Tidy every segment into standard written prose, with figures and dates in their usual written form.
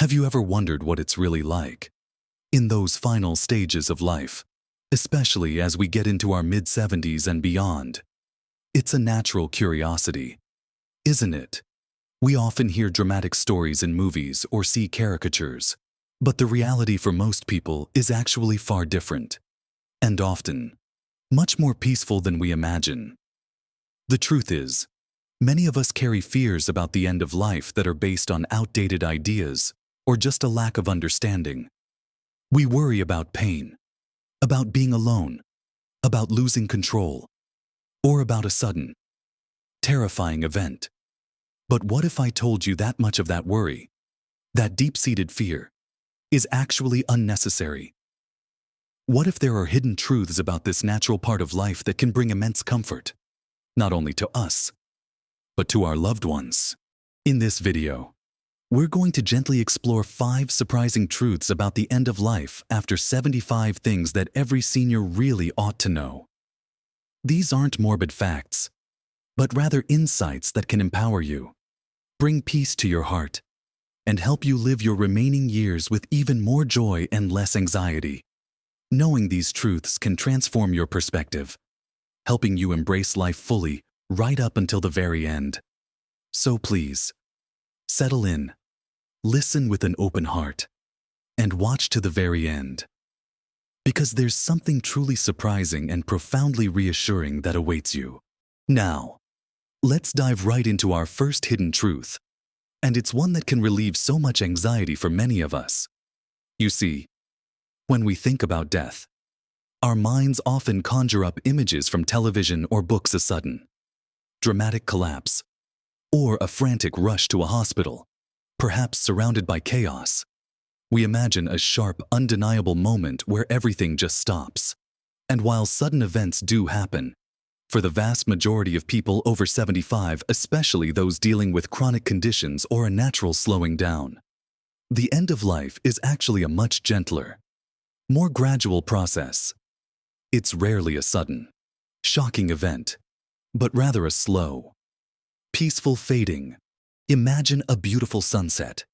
Have you ever wondered what it's really like in those final stages of life, especially as we get into our mid-70s and beyond? It's a natural curiosity, isn't it? We often hear dramatic stories in movies or see caricatures, but the reality for most people is actually far different, and often much more peaceful than we imagine. The truth is, many of us carry fears about the end of life that are based on outdated ideas or just a lack of understanding. We worry about pain, about being alone, about losing control, or about a sudden, terrifying event. But what if I told you that much of that worry, that deep-seated fear, is actually unnecessary? What if there are hidden truths about this natural part of life that can bring immense comfort, not only to us, but to our loved ones? In this video, we're going to gently explore 5 surprising truths about the end of life after 75 things that every senior really ought to know. These aren't morbid facts, but rather insights that can empower you, bring peace to your heart, and help you live your remaining years with even more joy and less anxiety. Knowing these truths can transform your perspective, helping you embrace life fully right up until the very end. So please, settle in, listen with an open heart, and watch to the very end. Because there's something truly surprising and profoundly reassuring that awaits you. Now, let's dive right into our first hidden truth, and it's one that can relieve so much anxiety for many of us. You see, when we think about death, our minds often conjure up images from television or books: a sudden, dramatic collapse, or a frantic rush to a hospital, perhaps surrounded by chaos. We imagine a sharp, undeniable moment where everything just stops. And while sudden events do happen, for the vast majority of people over 75, especially those dealing with chronic conditions or a natural slowing down, the end of life is actually a much gentler, more gradual process. It's rarely a sudden, shocking event, but rather a slow, peaceful fading. Imagine a beautiful sunset.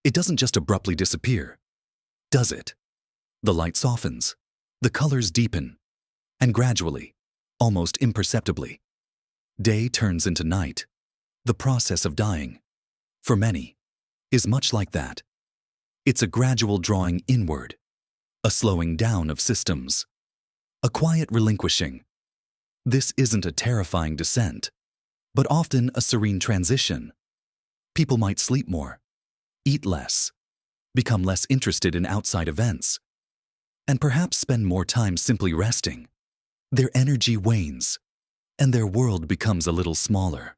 It doesn't just abruptly disappear, does it? The light softens, the colors deepen, and gradually, almost imperceptibly, day turns into night. The process of dying, for many, is much like that. It's a gradual drawing inward, a slowing down of systems, a quiet relinquishing. This isn't a terrifying descent, but often a serene transition. People might sleep more, eat less, become less interested in outside events, and perhaps spend more time simply resting. Their energy wanes, and their world becomes a little smaller,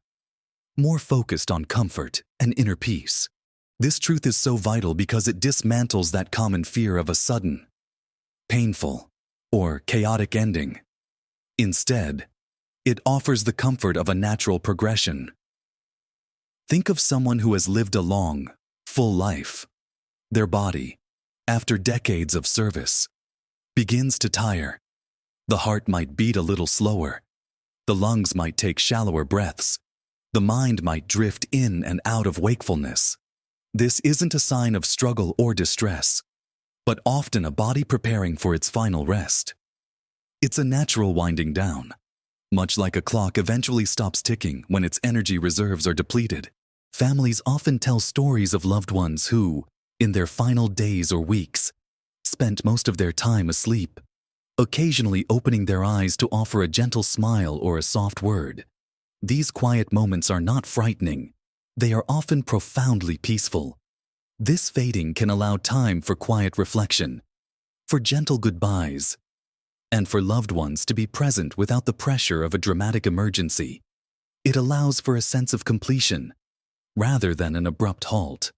more focused on comfort and inner peace. This truth is so vital because it dismantles that common fear of a sudden, painful, or chaotic ending. Instead, it offers the comfort of a natural progression. Think of someone who has lived a long, full life. Their body, after decades of service, begins to tire. The heart might beat a little slower. The lungs might take shallower breaths. The mind might drift in and out of wakefulness. This isn't a sign of struggle or distress, but often a body preparing for its final rest. It's a natural winding down. Much like a clock eventually stops ticking when its energy reserves are depleted, families often tell stories of loved ones who, in their final days or weeks, spent most of their time asleep, occasionally opening their eyes to offer a gentle smile or a soft word. These quiet moments are not frightening. They are often profoundly peaceful. This fading can allow time for quiet reflection, for gentle goodbyes, and for loved ones to be present without the pressure of a dramatic emergency. It allows for a sense of completion, rather than an abrupt halt.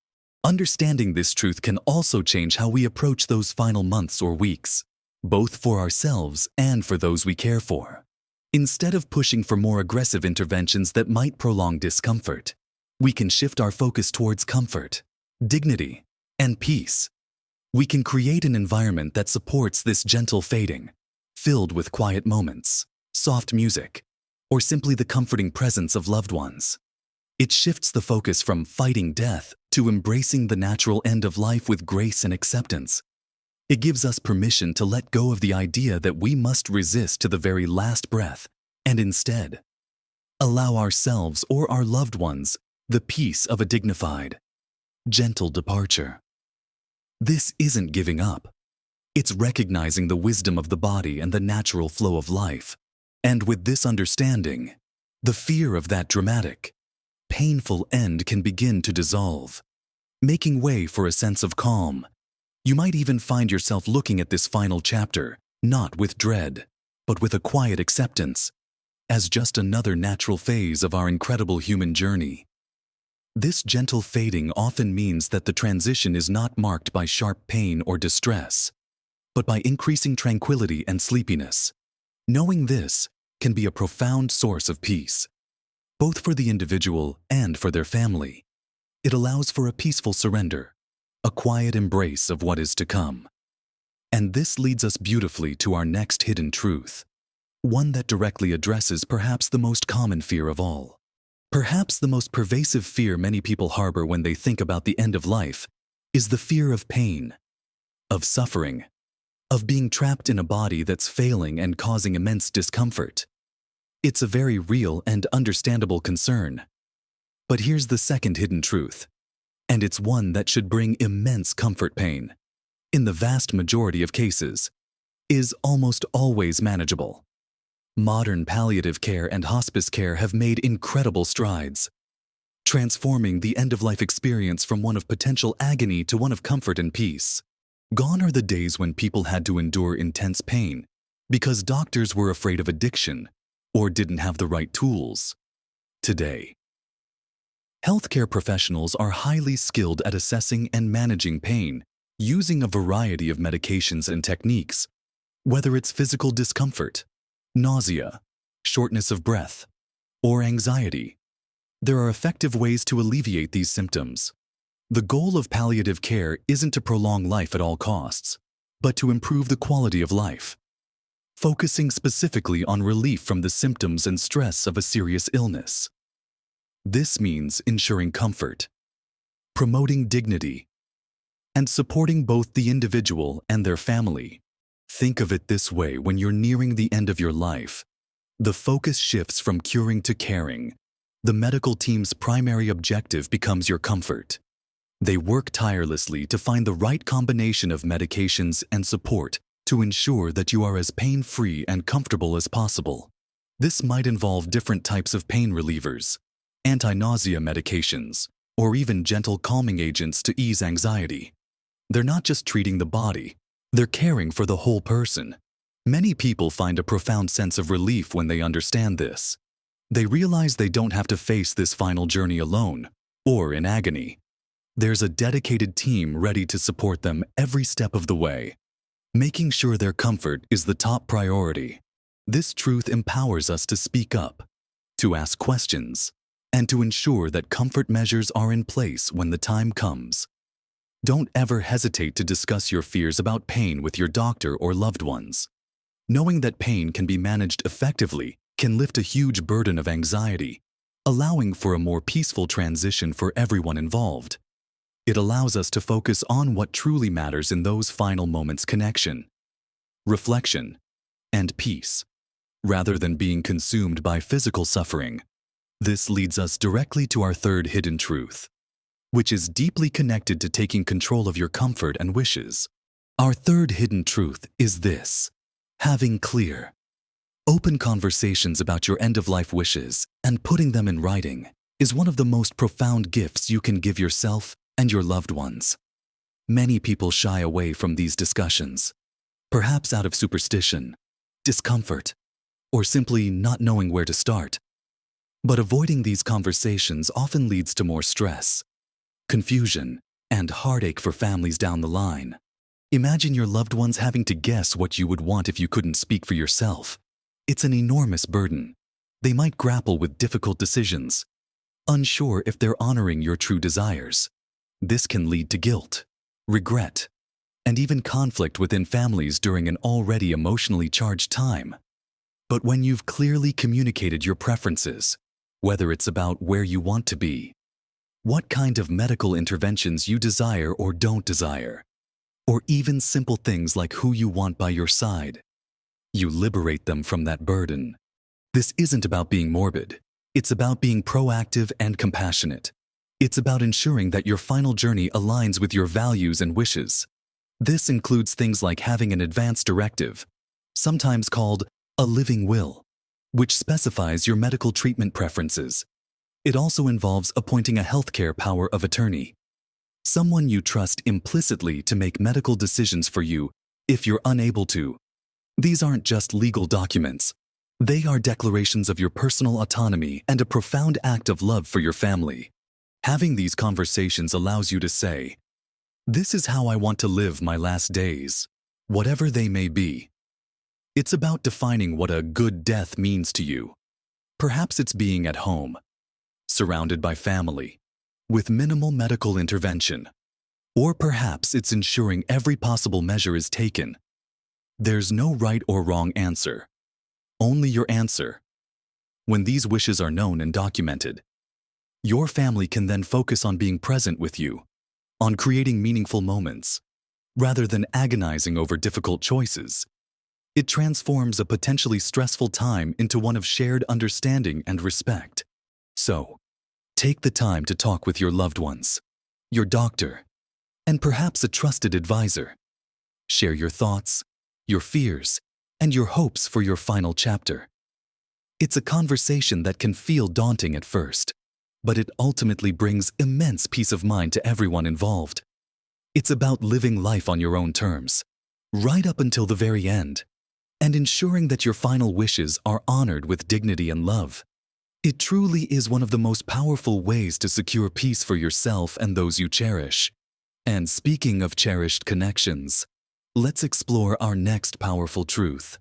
Understanding this truth can also change how we approach those final months or weeks, both for ourselves and for those we care for. Instead of pushing for more aggressive interventions that might prolong discomfort, we can shift our focus towards comfort, dignity, and peace. We can create an environment that supports this gentle fading, filled with quiet moments, soft music, or simply the comforting presence of loved ones. It shifts the focus from fighting death to embracing the natural end of life with grace and acceptance. It gives us permission to let go of the idea that we must resist to the very last breath and instead allow ourselves or our loved ones the peace of a dignified, gentle departure. This isn't giving up. It's recognizing the wisdom of the body and the natural flow of life. And with this understanding, the fear of that dramatic, painful end can begin to dissolve, making way for a sense of calm. You might even find yourself looking at this final chapter, not with dread, but with a quiet acceptance, as just another natural phase of our incredible human journey. This gentle fading often means that the transition is not marked by sharp pain or distress, but by increasing tranquility and sleepiness. Knowing this can be a profound source of peace, both for the individual and for their family. It allows for a peaceful surrender, a quiet embrace of what is to come. And this leads us beautifully to our next hidden truth, one that directly addresses perhaps the most common fear of all. Perhaps the most pervasive fear many people harbor when they think about the end of life is the fear of pain, of suffering, of being trapped in a body that's failing and causing immense discomfort. It's a very real and understandable concern. But here's the second hidden truth, and it's one that should bring immense comfort. Pain, in the vast majority of cases, is almost always manageable. Modern palliative care and hospice care have made incredible strides, transforming the end-of-life experience from one of potential agony to one of comfort and peace. Gone are the days when people had to endure intense pain because doctors were afraid of addiction or didn't have the right tools. Today, healthcare professionals are highly skilled at assessing and managing pain using a variety of medications and techniques, whether it's physical discomfort, nausea, shortness of breath, or anxiety. There are effective ways to alleviate these symptoms. The goal of palliative care isn't to prolong life at all costs, but to improve the quality of life, focusing specifically on relief from the symptoms and stress of a serious illness. This means ensuring comfort, promoting dignity, and supporting both the individual and their family. Think of it this way: when you're nearing the end of your life, the focus shifts from curing to caring. The medical team's primary objective becomes your comfort. They work tirelessly to find the right combination of medications and support to ensure that you are as pain-free and comfortable as possible. This might involve different types of pain relievers, anti-nausea medications, or even gentle calming agents to ease anxiety. They're not just treating the body, they're caring for the whole person. Many people find a profound sense of relief when they understand this. They realize they don't have to face this final journey alone, or in agony. There's a dedicated team ready to support them every step of the way, making sure their comfort is the top priority. This truth empowers us to speak up, to ask questions, and to ensure that comfort measures are in place when the time comes. Don't ever hesitate to discuss your fears about pain with your doctor or loved ones. Knowing that pain can be managed effectively can lift a huge burden of anxiety, allowing for a more peaceful transition for everyone involved. It allows us to focus on what truly matters in those final moments: connection, reflection, and peace, rather than being consumed by physical suffering. This leads us directly to our third hidden truth, which is deeply connected to taking control of your comfort and wishes. Our third hidden truth is this: having clear, open conversations about your end-of-life wishes and putting them in writing is one of the most profound gifts you can give yourself and your loved ones. Many people shy away from these discussions, perhaps out of superstition, discomfort, or simply not knowing where to start. But avoiding these conversations often leads to more stress, confusion, and heartache for families down the line. Imagine your loved ones having to guess what you would want if you couldn't speak for yourself. It's an enormous burden. They might grapple with difficult decisions, unsure if they're honoring your true desires. This can lead to guilt, regret, and even conflict within families during an already emotionally charged time. But when you've clearly communicated your preferences, whether it's about where you want to be, what kind of medical interventions you desire or don't desire, or even simple things like who you want by your side. You liberate them from that burden. This isn't about being morbid. It's about being proactive and compassionate. It's about ensuring that your final journey aligns with your values and wishes. This includes things like having an advance directive, sometimes called a living will, which specifies your medical treatment preferences. It also involves appointing a healthcare power of attorney, someone you trust implicitly to make medical decisions for you if you're unable to. These aren't just legal documents. They are declarations of your personal autonomy and a profound act of love for your family. Having these conversations allows you to say, "This is how I want to live my last days, whatever they may be." It's about defining what a good death means to you. Perhaps it's being at home, surrounded by family, with minimal medical intervention. Or perhaps it's ensuring every possible measure is taken. There's no right or wrong answer, only your answer. When these wishes are known and documented, your family can then focus on being present with you, on creating meaningful moments, rather than agonizing over difficult choices. It transforms a potentially stressful time into one of shared understanding and respect. So, take the time to talk with your loved ones, your doctor, and perhaps a trusted advisor. Share your thoughts, your fears, and your hopes for your final chapter. It's a conversation that can feel daunting at first, but it ultimately brings immense peace of mind to everyone involved. It's about living life on your own terms, right up until the very end, and ensuring that your final wishes are honored with dignity and love. It truly is one of the most powerful ways to secure peace for yourself and those you cherish. And speaking of cherished connections, let's explore our next powerful truth.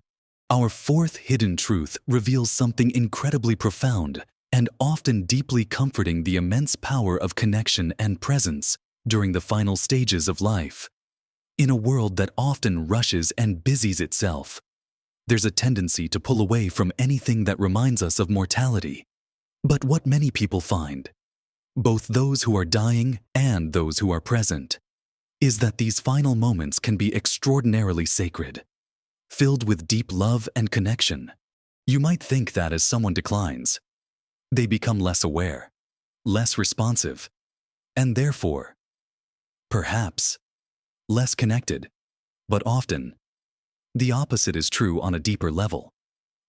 Our fourth hidden truth reveals something incredibly profound and often deeply comforting: the immense power of connection and presence during the final stages of life. In a world that often rushes and busies itself, there's a tendency to pull away from anything that reminds us of mortality. But what many people find, both those who are dying and those who are present, is that these final moments can be extraordinarily sacred, filled with deep love and connection. You might think that as someone declines, they become less aware, less responsive, and therefore, perhaps, less connected. But often, the opposite is true on a deeper level.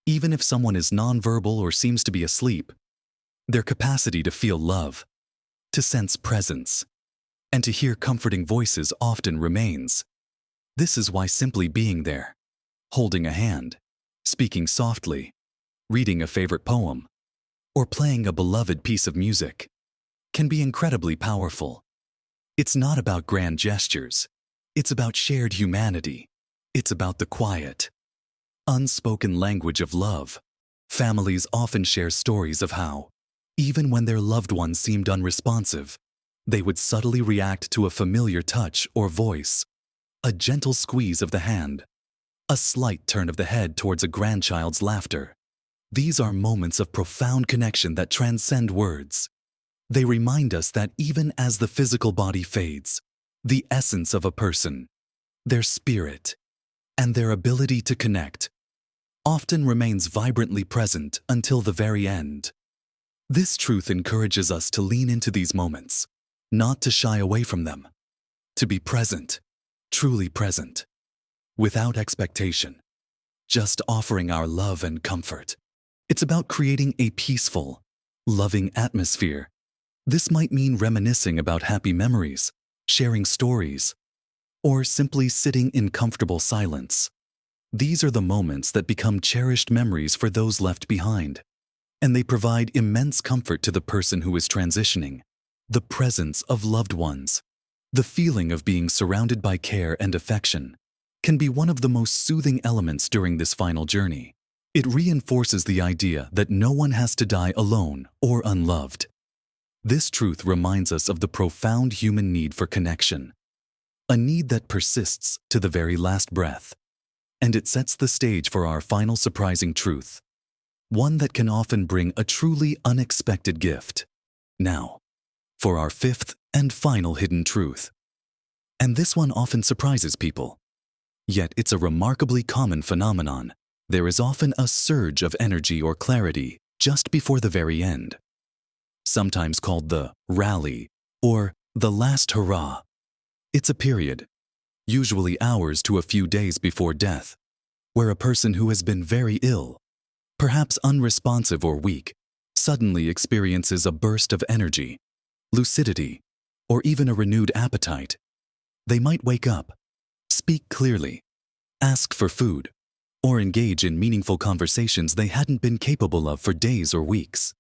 Even if someone is nonverbal or seems to be asleep, their capacity to feel love, to sense presence, and to hear comforting voices often remains. This is why simply being there, holding a hand, speaking softly, reading a favorite poem, or playing a beloved piece of music can be incredibly powerful. It's not about grand gestures. It's about shared humanity. It's about the quiet, unspoken language of love. Families often share stories of how, even when their loved ones seemed unresponsive, they would subtly react to a familiar touch or voice, a gentle squeeze of the hand, a slight turn of the head towards a grandchild's laughter. These are moments of profound connection that transcend words. They remind us that even as the physical body fades, the essence of a person, their spirit, and their ability to connect often remains vibrantly present until the very end. This truth encourages us to lean into these moments, not to shy away from them, to be present, truly present, without expectation, just offering our love and comfort. It's about creating a peaceful, loving atmosphere. This might mean reminiscing about happy memories, sharing stories, or simply sitting in comfortable silence. These are the moments that become cherished memories for those left behind, and they provide immense comfort to the person who is transitioning. The presence of loved ones, the feeling of being surrounded by care and affection, can be one of the most soothing elements during this final journey. It reinforces the idea that no one has to die alone or unloved. This truth reminds us of the profound human need for connection, a need that persists to the very last breath. And it sets the stage for our final surprising truth, one that can often bring a truly unexpected gift. Now, for our fifth and final hidden truth. And this one often surprises people. Yet it's a remarkably common phenomenon. There is often a surge of energy or clarity just before the very end, sometimes called the rally or the last hurrah. It's a period, usually hours to a few days before death, where a person who has been very ill, perhaps unresponsive or weak, suddenly experiences a burst of energy, lucidity, or even a renewed appetite. They might wake up, speak clearly, ask for food, or engage in meaningful conversations they hadn't been capable of for days or weeks.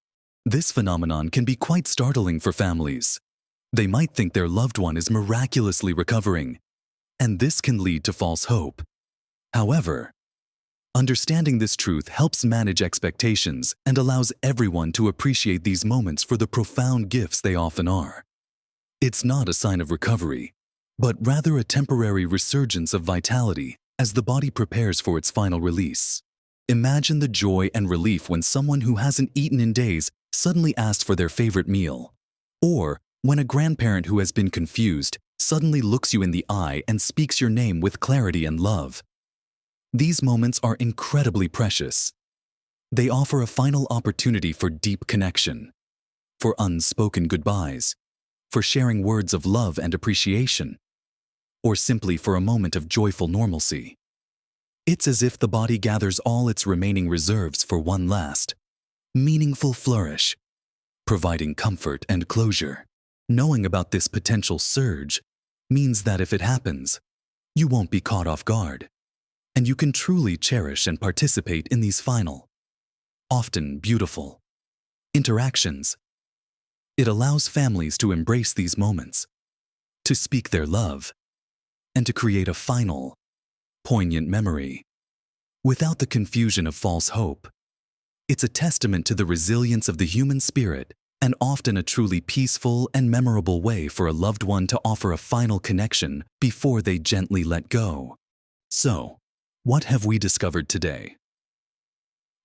This phenomenon can be quite startling for families. They might think their loved one is miraculously recovering, and this can lead to false hope. However, understanding this truth helps manage expectations and allows everyone to appreciate these moments for the profound gifts they often are. It's not a sign of recovery, but rather a temporary resurgence of vitality as the body prepares for its final release. Imagine the joy and relief when someone who hasn't eaten in days suddenly asks for their favorite meal, or when a grandparent who has been confused suddenly looks you in the eye and speaks your name with clarity and love. These moments are incredibly precious. They offer a final opportunity for deep connection, for unspoken goodbyes, for sharing words of love and appreciation, or simply for a moment of joyful normalcy. It's as if the body gathers all its remaining reserves for one last, meaningful flourish, providing comfort and closure. Knowing about this potential surge means that if it happens, you won't be caught off guard, and you can truly cherish and participate in these final, often beautiful, interactions. It allows families to embrace these moments, to speak their love, and to create a final, poignant memory, without the confusion of false hope. It's a testament to the resilience of the human spirit and often a truly peaceful and memorable way for a loved one to offer a final connection before they gently let go. So, what have we discovered today?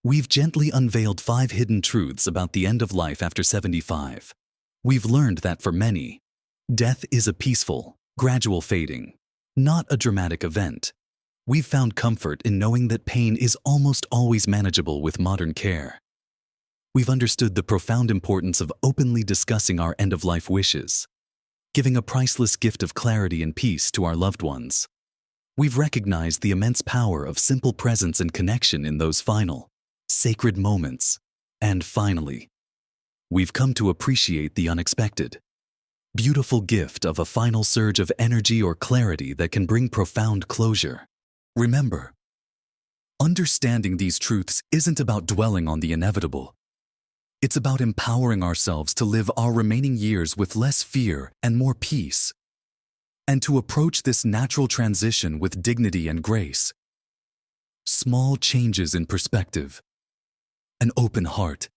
We've gently unveiled 5 hidden truths about the end of life after 75. We've learned that for many, death is a peaceful, gradual fading, not a dramatic event. We've found comfort in knowing that pain is almost always manageable with modern care. We've understood the profound importance of openly discussing our end-of-life wishes, giving a priceless gift of clarity and peace to our loved ones. We've recognized the immense power of simple presence and connection in those final, sacred moments. And finally, we've come to appreciate the unexpected, beautiful gift of a final surge of energy or clarity that can bring profound closure. Remember, understanding these truths isn't about dwelling on the inevitable. It's about empowering ourselves to live our remaining years with less fear and more peace, and to approach this natural transition with dignity and grace. Small changes in perspective, an open heart,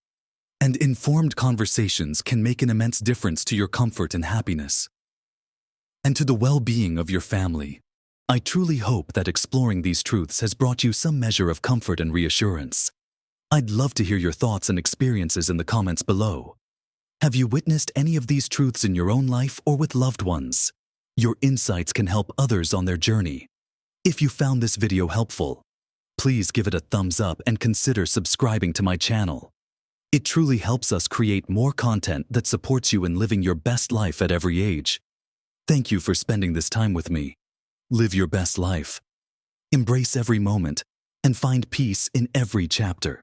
and informed conversations can make an immense difference to your comfort and happiness, and to the well-being of your family. I truly hope that exploring these truths has brought you some measure of comfort and reassurance. I'd love to hear your thoughts and experiences in the comments below. Have you witnessed any of these truths in your own life or with loved ones? Your insights can help others on their journey. If you found this video helpful, please give it a thumbs up and consider subscribing to my channel. It truly helps us create more content that supports you in living your best life at every age. Thank you for spending this time with me. Live your best life. Embrace every moment and find peace in every chapter.